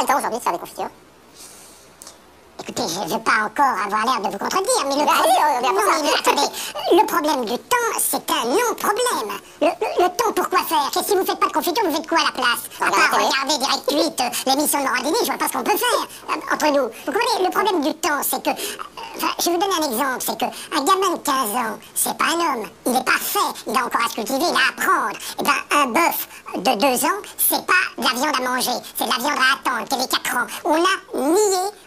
temps aujourd'hui de faire des confitures? Écoutez, je ne veux pas encore avoir l'air de vous contredire, mais attendez, le problème du temps, c'est un non-problème. Le temps, pourquoi faire? Et si vous ne faites pas de confiture, vous faites quoi à la place? À part regarder Direct 8, l'émission de Morandini, je vois pas ce qu'on peut faire entre nous. Vous comprenez, le problème du temps, c'est que... je vais vous donner un exemple, c'est qu'un gamin de 15 ans, c'est pas un homme, il est parfait, il a encore à se cultiver, il a à apprendre. Et bien, un bœuf de 2 ans, c'est pas de la viande à manger, c'est de la viande à attendre, qu'elle ait 4 ans.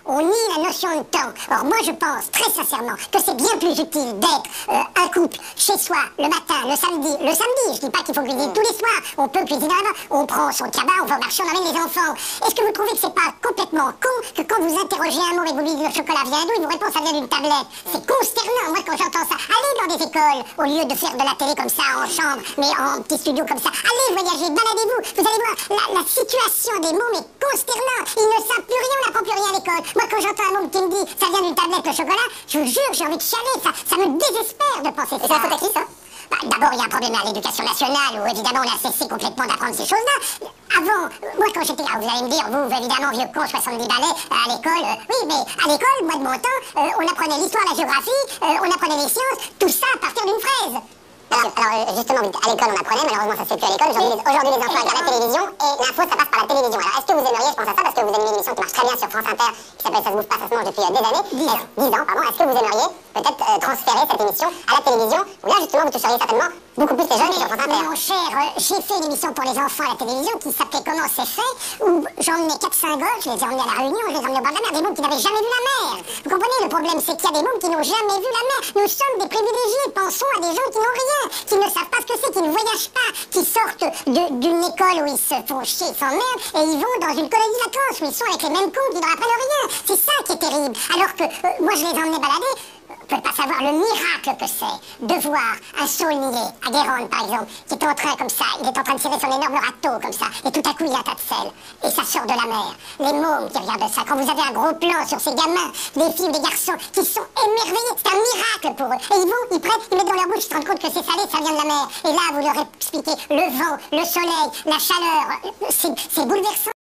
On nie la notion de temps. Or, moi, je pense très sincèrement que c'est bien plus utile d'être un couple chez soi le matin, le samedi. Le samedi, je dis pas qu'il faut cuisiner tous les soirs. On peut cuisiner avant. On prend son cabas, on va au marché, on amène les enfants. Est-ce que vous trouvez que c'est pas complètement con que quand vous interrogez un mot et vous lui dites le chocolat vient d'où, il vous répond ça vient d'une tablette? C'est consternant, moi, quand j'entends ça. Allez dans des écoles, au lieu de faire de la télé comme ça, en chambre, mais en petit studio comme ça. Allez voyager, baladez-vous. Vous allez voir, la situation des mômes est consternante. Ils ne savent plus rien, on n'apprend plus rien à l'école. Moi, quand j'entends un môme qui me dit ça vient d'une tablette le chocolat, je vous jure, j'ai envie de chialer. Ça me désespère de penser ça. Et c'est la faute à qui, ça? D'abord, il y a un problème à l'éducation nationale où évidemment on a cessé complètement d'apprendre ces choses-là. Avant, moi quand j'étais... vous allez me dire, vous évidemment, vieux con, 70 balais, à l'école... oui, mais à l'école, moi de mon temps, on apprenait l'histoire, la géographie, on apprenait les sciences, tout ça à partir d'une fraise. Alors justement, à l'école on apprenait, malheureusement ça se fait plus à l'école. Aujourd'hui les enfants regardent la télévision et l'info ça passe par la télévision. Alors est-ce que vous aimeriez, je pense à ça parce que vous avez une émission qui marche très bien sur France Inter qui s'appelle Ça se bouffe pas, ça se mange depuis des années. 10 ans, pardon. Est-ce que vous aimeriez peut-être transférer cette émission à la télévision où là justement vous toucheriez certainement beaucoup plus les jeunes sur France Inter? Mon cher, j'ai fait une émission pour les enfants à la télévision qui s'appelait Comment c'est fait, où j'emmenais 4-5 gosses, je les ai emmenés à la Réunion, je les ai emmenés au bord de la mer, des mômes qui n'avaient jamais vu la mer. Vous comprenez, le problème c'est qu'il y a des mômes qui n'ont jamais vu la mer. Nous sommes des privilégiés, pensons à des gens qui n'ont rien, qui ne savent pas ce que c'est, qui ne voyagent pas, qui sortent d'une école où ils se font chier, ils s'emmerdent, et ils vont dans une colonie de vacances où ils sont avec les mêmes cons qui ne leur apprennent rien. C'est ça qui est terrible. Alors que moi je les emmenais balader. Vous ne pouvez pas savoir le miracle que c'est de voir un saulnier à Guérande, par exemple, qui est en train comme ça, il est en train de tirer son énorme râteau comme ça, et tout à coup il y a un tas de sel, et ça sort de la mer. Les mômes qui regardent ça, quand vous avez un gros plan sur ces gamins, des filles, des garçons, qui sont émerveillés, c'est un miracle pour eux. Et ils vont, ils prennent, ils mettent dans leur bouche, ils se rendent compte que c'est salé, ça vient de la mer. Et là, vous leur expliquez le vent, le soleil, la chaleur, c'est bouleversant.